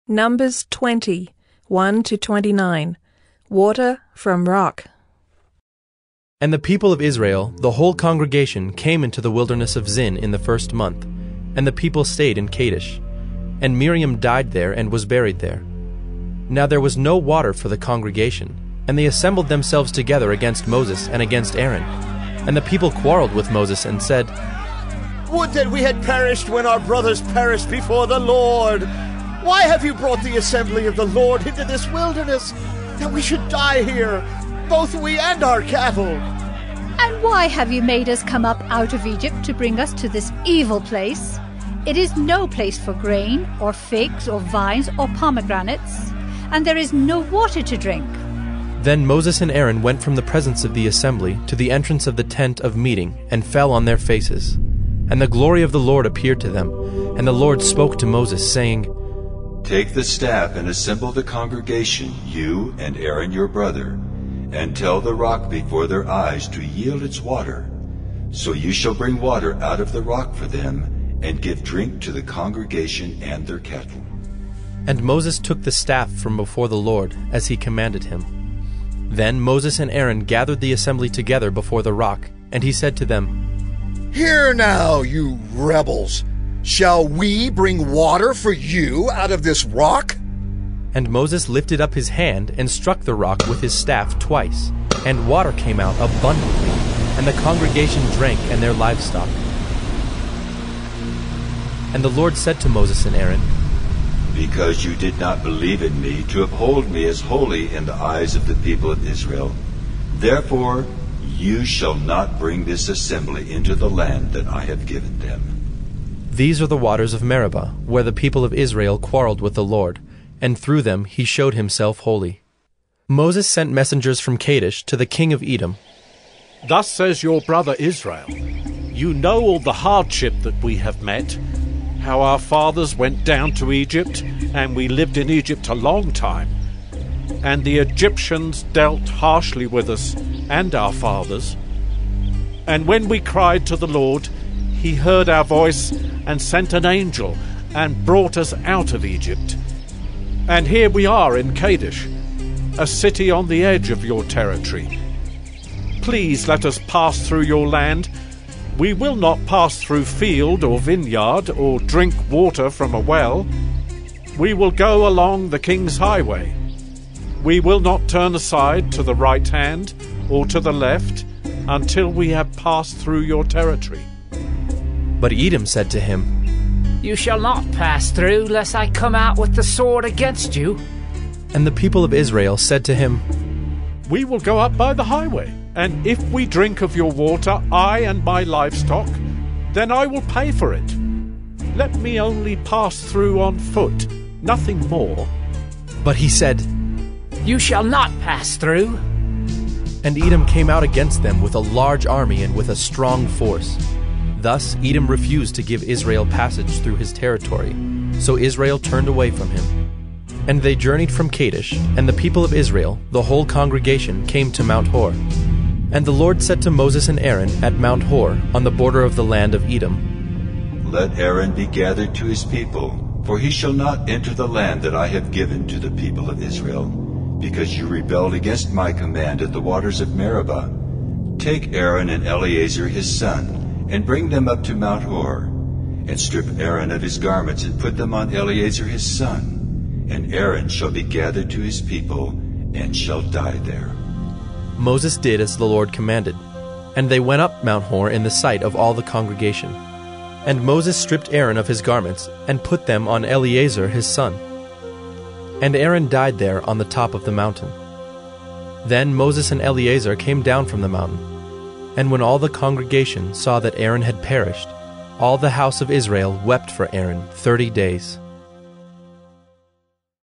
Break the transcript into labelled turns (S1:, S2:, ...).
S1: Numbers 20, 1-29. Water from rock.
S2: And the people of Israel, the whole congregation, came into the wilderness of Zin in the first month, and the people stayed in Kadesh. And Miriam died there and was buried there. Now there was no water for the congregation, and they assembled themselves together against Moses and against Aaron. And the people quarreled with Moses and said,
S3: "Would that we had perished when our brothers perished before the Lord! Why have you brought the assembly of the Lord into this wilderness, that we should die here, both we and our cattle?
S4: And why have you made us come up out of Egypt to bring us to this evil place? It is no place for grain, or figs, or vines, or pomegranates, and there is no water to drink."
S2: Then Moses and Aaron went from the presence of the assembly to the entrance of the tent of meeting, and fell on their faces. And the glory of the Lord appeared to them, and the Lord spoke to Moses, saying,
S5: "Take the staff and assemble the congregation, you and Aaron your brother, and tell the rock before their eyes to yield its water. So you shall bring water out of the rock for them, and give drink to the congregation and their cattle."
S2: And Moses took the staff from before the Lord, as he commanded him. Then Moses and Aaron gathered the assembly together before the rock, and he said to them,
S6: "Hear now, you rebels! Shall we bring water for you out of this rock?"
S2: And Moses lifted up his hand and struck the rock with his staff twice, and water came out abundantly, and the congregation drank and their livestock. And the Lord said to Moses and Aaron,
S5: "Because you did not believe in me to uphold me as holy in the eyes of the people of Israel, therefore you shall not bring this assembly into the land that I have given them."
S2: These are the waters of Meribah, where the people of Israel quarreled with the Lord, and through them he showed himself holy. Moses sent messengers from Kadesh to the king of Edom.
S7: "Thus says your brother Israel, you know all the hardship that we have met, how our fathers went down to Egypt, and we lived in Egypt a long time. And the Egyptians dealt harshly with us and our fathers. And when we cried to the Lord, he heard our voice and sent an angel and brought us out of Egypt. And here we are in Kadesh, a city on the edge of your territory. Please let us pass through your land. We will not pass through field or vineyard or drink water from a well. We will go along the king's highway. We will not turn aside to the right hand or to the left until we have passed through your territory."
S2: But Edom said to him,
S8: "You shall not pass through, lest I come out with the sword against you."
S2: And the people of Israel said to him,
S7: "We will go up by the highway, and if we drink of your water, I and my livestock, then I will pay for it. Let me only pass through on foot, nothing more."
S2: But he said,
S8: "You shall not pass through."
S2: And Edom came out against them with a large army and with a strong force. Thus Edom refused to give Israel passage through his territory, so Israel turned away from him. And they journeyed from Kadesh, and the people of Israel, the whole congregation, came to Mount Hor. And the Lord said to Moses and Aaron at Mount Hor, on the border of the land of Edom,
S5: "Let Aaron be gathered to his people, for he shall not enter the land that I have given to the people of Israel, because you rebelled against my command at the waters of Meribah. Take Aaron and Eleazar his son, and bring them up to Mount Hor, and strip Aaron of his garments, and put them on Eleazar his son. And Aaron shall be gathered to his people, and shall die there."
S2: Moses did as the Lord commanded, and they went up Mount Hor in the sight of all the congregation. And Moses stripped Aaron of his garments, and put them on Eleazar his son. And Aaron died there on the top of the mountain. Then Moses and Eleazar came down from the mountain. And when all the congregation saw that Aaron had perished, all the house of Israel wept for Aaron 30 days.